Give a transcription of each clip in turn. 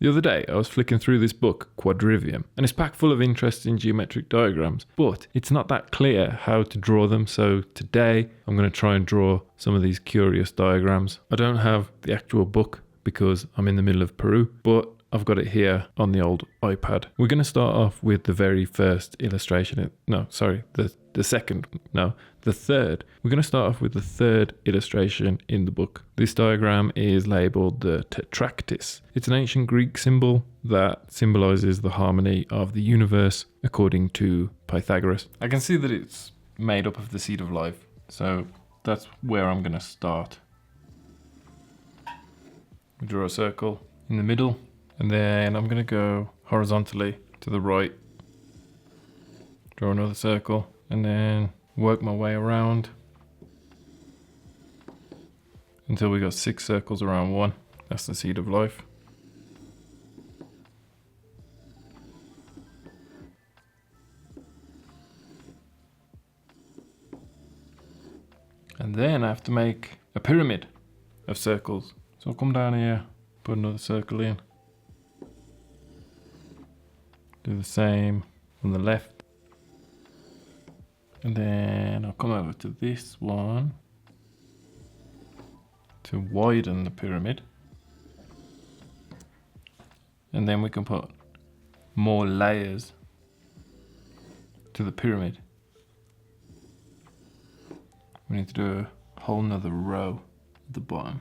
The other day, I was flicking through this book, Quadrivium, and it's packed full of interesting geometric diagrams, but it's not that clear how to draw them, so today I'm going to try and draw some of these curious diagrams. I don't have the actual book because I'm in the middle of Peru, but I've got it here on the old iPad. We're going to start off with the very first illustration. The third. We're going to start off with the third illustration in the book. This diagram is labeled the Tetraktys. It's an ancient Greek symbol that symbolizes the harmony of the universe according to Pythagoras. I can see that it's made up of the seed of life, so that's where I'm going to start. We draw a circle in the middle, and then I'm going to go horizontally to the right, draw another circle, and then work my way around until we got 6 circles around one. That's the seed of life. And then I have to make a pyramid of circles. So I'll come down here, put another circle in. Do the same on the left. And then I'll come over to this one to widen the pyramid. And then we can put more layers to the pyramid. We need to do a whole nother row at the bottom.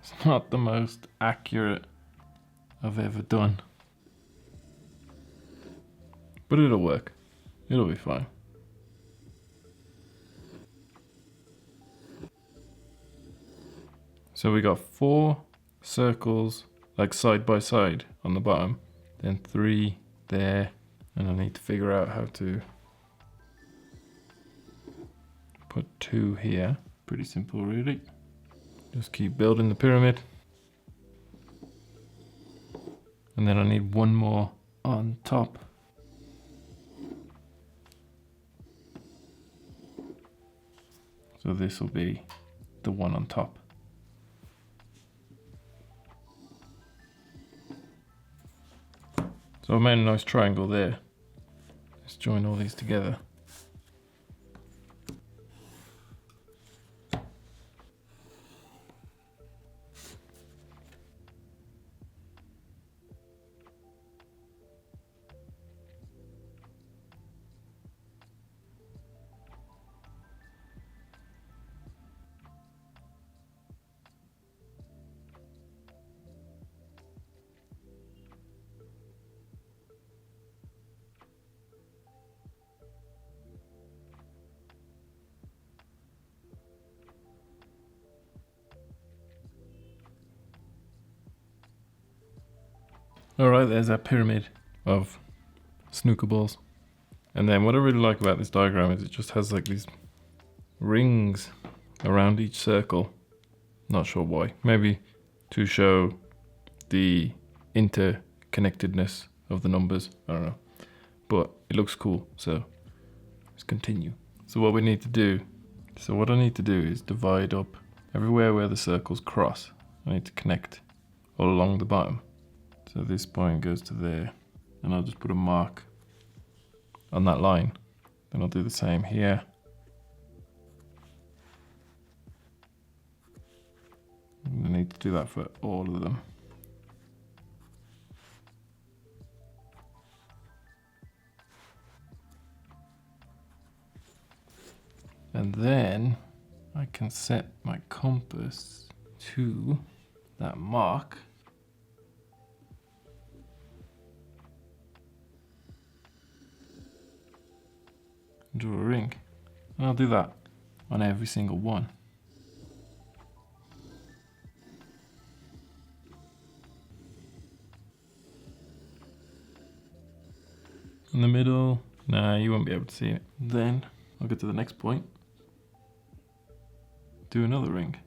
It's not the most accurate I've ever done, but it'll work. It'll be fine. So we got 4 circles like side by side on the bottom, then 3 there, and I need to figure out how to put 2 here. Pretty simple really. Just keep building the pyramid. And then I need one more on top. So this will be the one on top. So I made a nice triangle there. Let's join all these together. Alright, there's our pyramid of snooker balls. And then what I really like about this diagram is it just has like these rings around each circle. Not sure why. Maybe to show the interconnectedness of the numbers. I don't know. But it looks cool, so let's continue. So what I need to do is divide up everywhere where the circles cross. I need to connect all along the bottom. So this point goes to there, and I'll just put a mark on that line. Then I'll do the same here. And I need to do that for all of them. And then I can set my compass to that mark. Draw a ring. And I'll do that on every single one. In the middle, nah, you won't be able to see it. Then I'll get to the next point. Do another ring.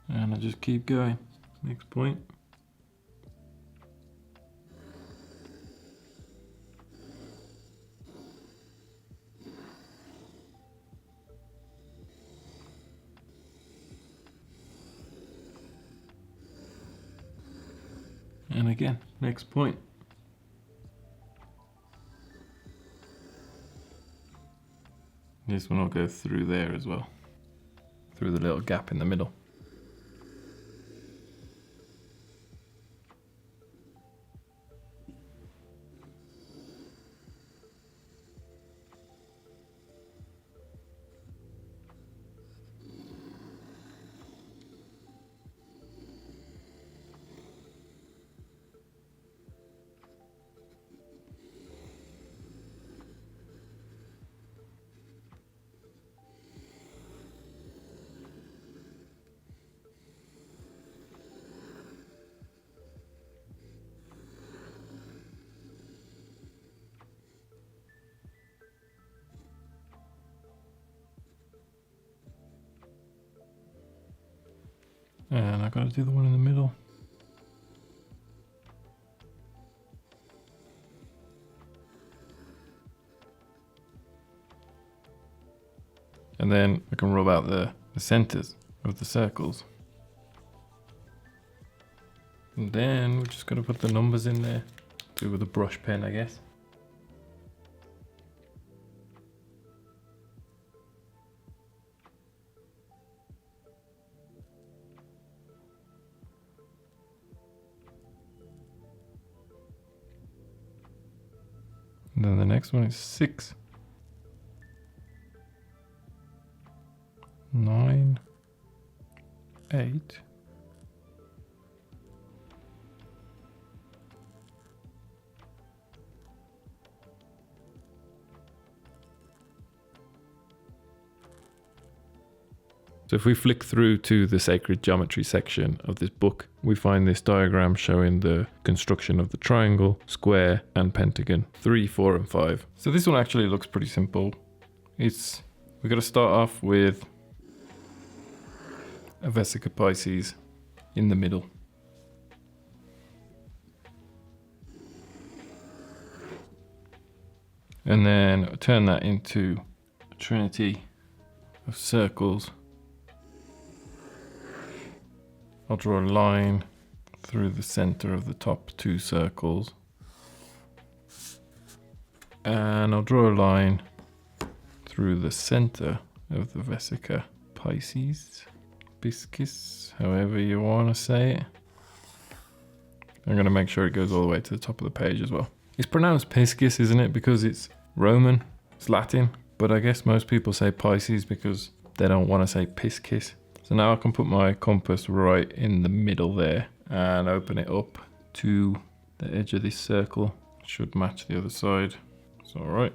And I just keep going. next point. And again, next point. This one will go through there as well, through the little gap in the middle. And I gotta do the one in the middle. And then I can rub out the centers of the circles. And then we're just gonna put the numbers in there. Do it with a brush pen, I guess. And then the next one is 6, 9, 8, 'So if we flick through to the sacred geometry section of this book, we find this diagram showing the construction of the triangle, square, and pentagon, 3, 4, and 5. So this one actually looks pretty simple. We've got to start off with a vesica Pisces in the middle. And then turn that into a trinity of circles. I'll draw a line through the center of the top 2 circles. And I'll draw a line through the center of the vesica Pisces, Piscis, however you want to say it. I'm going to make sure it goes all the way to the top of the page as well. It's pronounced Piscis, isn't it? Because it's Roman, it's Latin, but I guess most people say Pisces because they don't want to say Piscis. So now I can put my compass right in the middle there and open it up to the edge of this circle. It should match the other side. It's all right.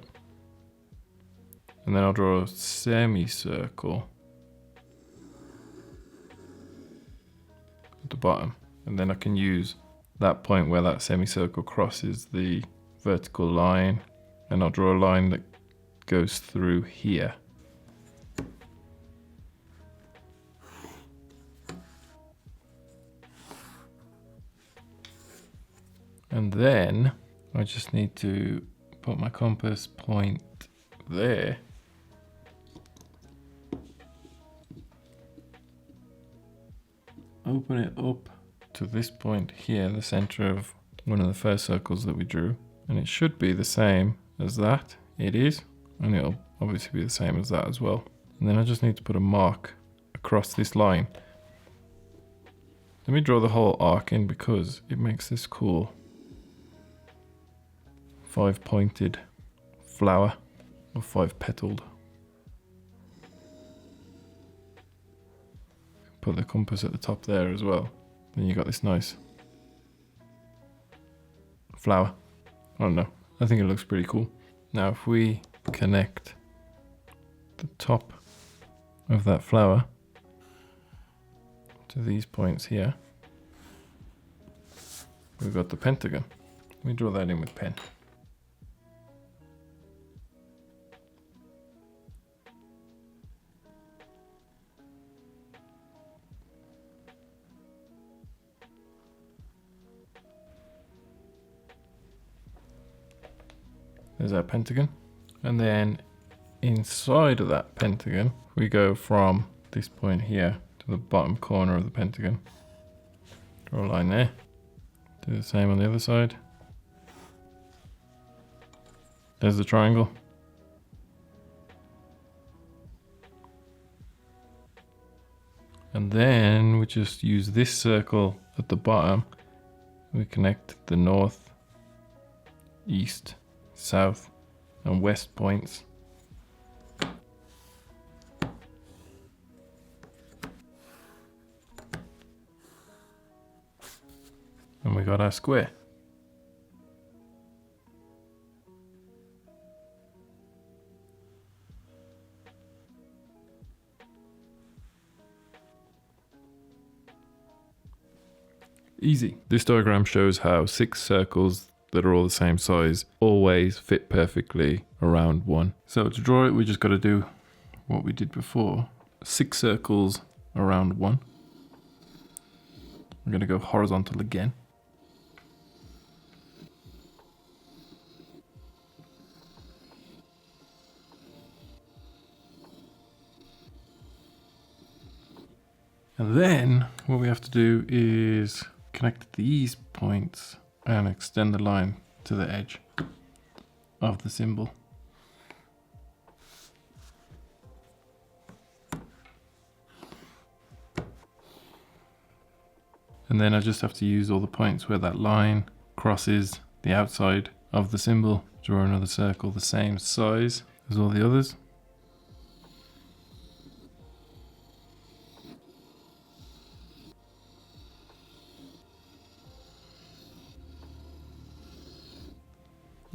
And then I'll draw a semicircle at the bottom. And then I can use that point where that semicircle crosses the vertical line, and I'll draw a line that goes through here. And then I just need to put my compass point there. Open it up to this point here, the center of one of the first circles that we drew. And it should be the same as that. It is. And it'll obviously be the same as that as well. And then I just need to put a mark across this line. Let me draw the whole arc in because it makes this cool 5-pointed flower, or 5-petaled. Put the compass at the top there as well. Then you got this nice flower. I don't know. I think it looks pretty cool. Now if we connect the top of that flower to these points here, we've got the pentagon. Let me draw that in with pen. There's our pentagon. And then inside of that pentagon, we go from this point here to the bottom corner of the pentagon. Draw a line there. Do the same on the other side. There's the triangle. And then we just use this circle at the bottom. We connect the north, east, south, and west points. And we got our square. Easy. This diagram shows how 6 circles that are all the same size always fit perfectly around one. So to draw it, we just got to do what we did before. 6 circles around one. We're going to go horizontal again. And then what we have to do is connect these points and extend the line to the edge of the symbol. And then I just have to use all the points where that line crosses the outside of the symbol. Draw another circle the same size as all the others.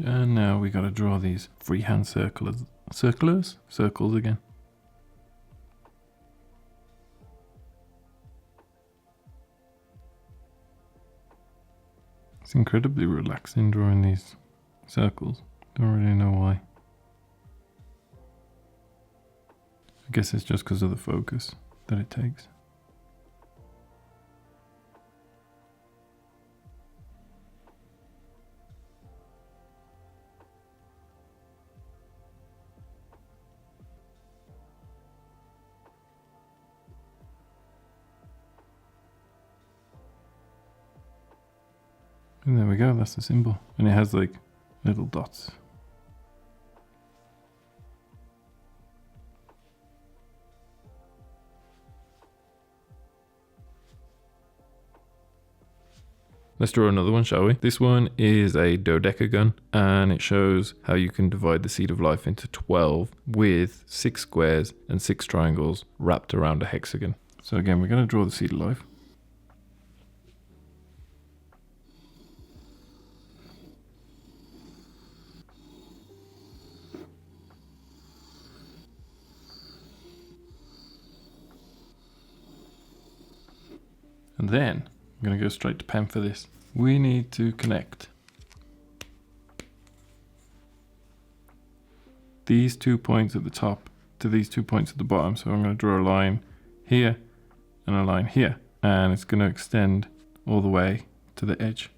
And now we got to draw these freehand circles again. It's incredibly relaxing drawing these circles. Don't really know why. I guess it's just because of the focus that it takes. And there we go, that's the symbol. And it has like little dots. Let's draw another one, shall we? This one is a dodecagon, and it shows how you can divide the seed of life into 12 with 6 squares and 6 triangles wrapped around a hexagon. So again, we're going to draw the seed of life. And then I'm going to go straight to pen for this. We need to connect these 2 points at the top to these 2 points at the bottom. So I'm going to draw a line here and a line here, and it's going to extend all the way to the edge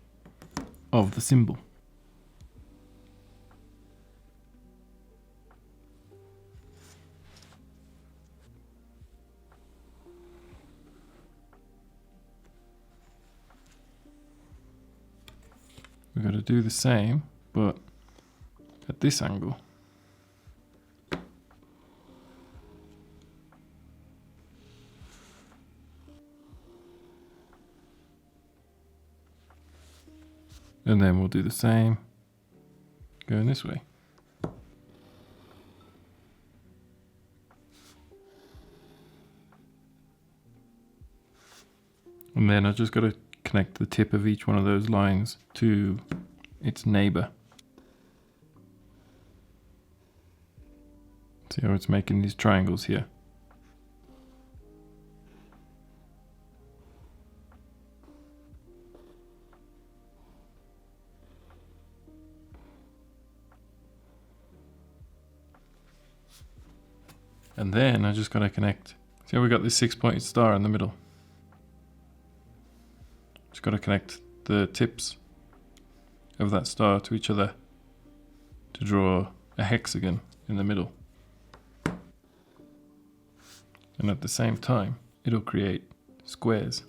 of the symbol. We've got to do the same, but at this angle. And then we'll do the same going this way. And then I just got to connect the tip of each one of those lines to its neighbor. See how it's making these triangles here. And then I just got to connect. See how we got this 6-pointed star in the middle? Got to connect the tips of that star to each other to draw a hexagon in the middle. And at the same time, it'll create squares.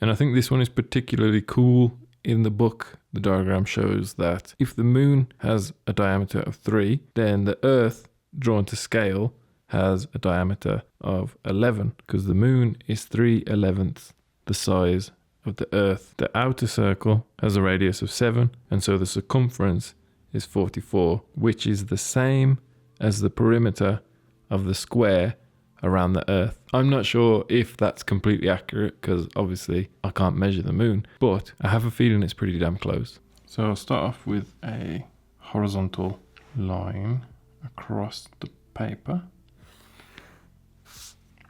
And I think this one is particularly cool. In the book, the diagram shows that if the moon has a diameter of 3, then the Earth, drawn to scale, has a diameter of 11, because the moon is 3/11 the size of the Earth. The outer circle has a radius of 7, and so the circumference is 44, which is the same as the perimeter of the square around the Earth. I'm not sure if that's completely accurate, because obviously I can't measure the moon, but I have a feeling it's pretty damn close. So I'll start off with a horizontal line across the paper,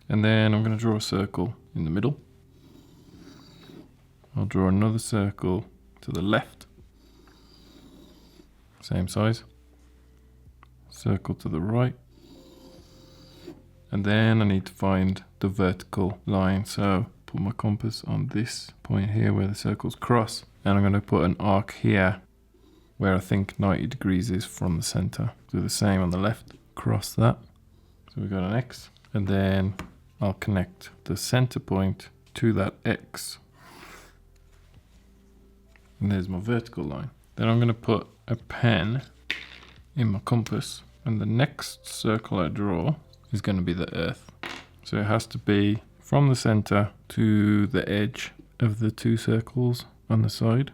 and then I'm going to draw a circle in the middle. I'll draw another circle to the left, same size, circle to the right, and then I need to find the vertical line. So put my compass on this point here where the circles cross, and I'm going to put an arc here where I think 90 degrees is from the center. Do the same on the left, cross that. So we've got an X, and then I'll connect the center point to that X. And there's my vertical line. Then I'm going to put a pen in my compass, and the next circle I draw is going to be the Earth. So it has to be from the center to the edge of the 2 circles on the side.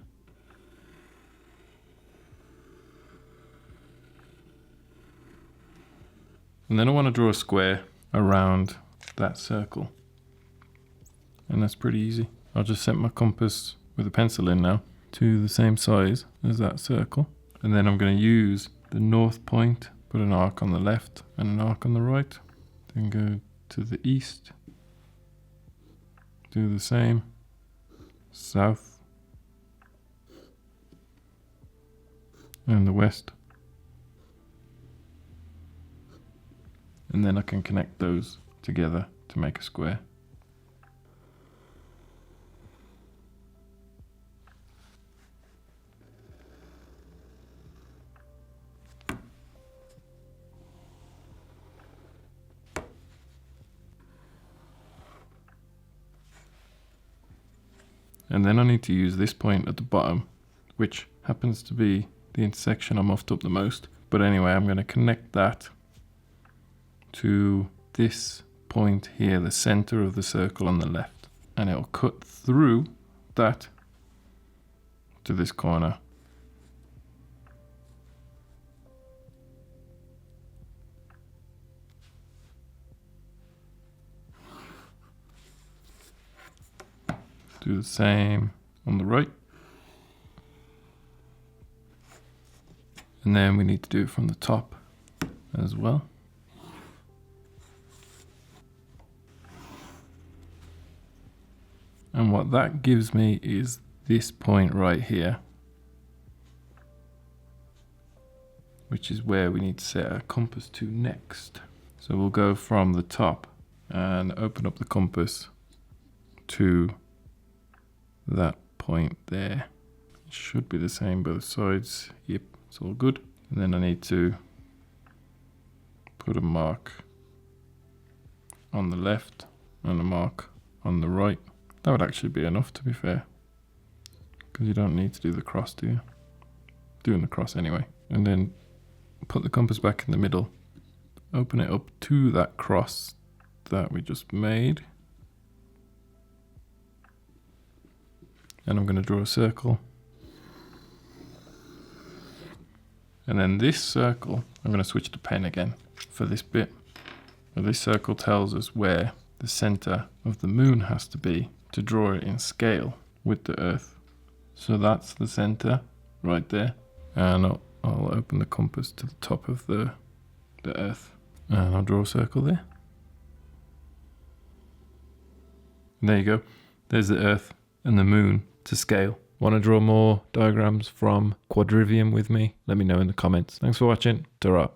And then I want to draw a square around that circle. And that's pretty easy. I'll just set my compass with a pencil in now to the same size as that circle. And then I'm going to use the north point, put an arc on the left and an arc on the right. Then go to the east, do the same, south, and the west. And then I can connect those together to make a square. And then I need to use this point at the bottom, which happens to be the intersection I muffed up the most. But anyway, I'm going to connect that to this point here, the center of the circle on the left. And it'll cut through that to this corner. Do the same on the right. And then we need to do it from the top as well. And what that gives me is this point right here, which is where we need to set our compass to next. So we'll go from the top and open up the compass to that point there. It should be the same both sides. Yep, it's all good. And then I need to put a mark on the left and a mark on the right. That would actually be enough, to be fair, because you don't need to do the cross, do you? Doing the cross anyway. And then put the compass back in the middle, open it up to that cross that we just made. And I'm going to draw a circle. And then this circle, I'm going to switch to pen again for this bit. Now this circle tells us where the center of the moon has to be to draw it in scale with the Earth. So that's the center right there. And I'll open the compass to the top of the Earth. And I'll draw a circle there. And there you go. There's the Earth and the moon to scale. Want to draw more diagrams from Quadrivium with me? Let me know in the comments. Thanks for watching. Ta-ra.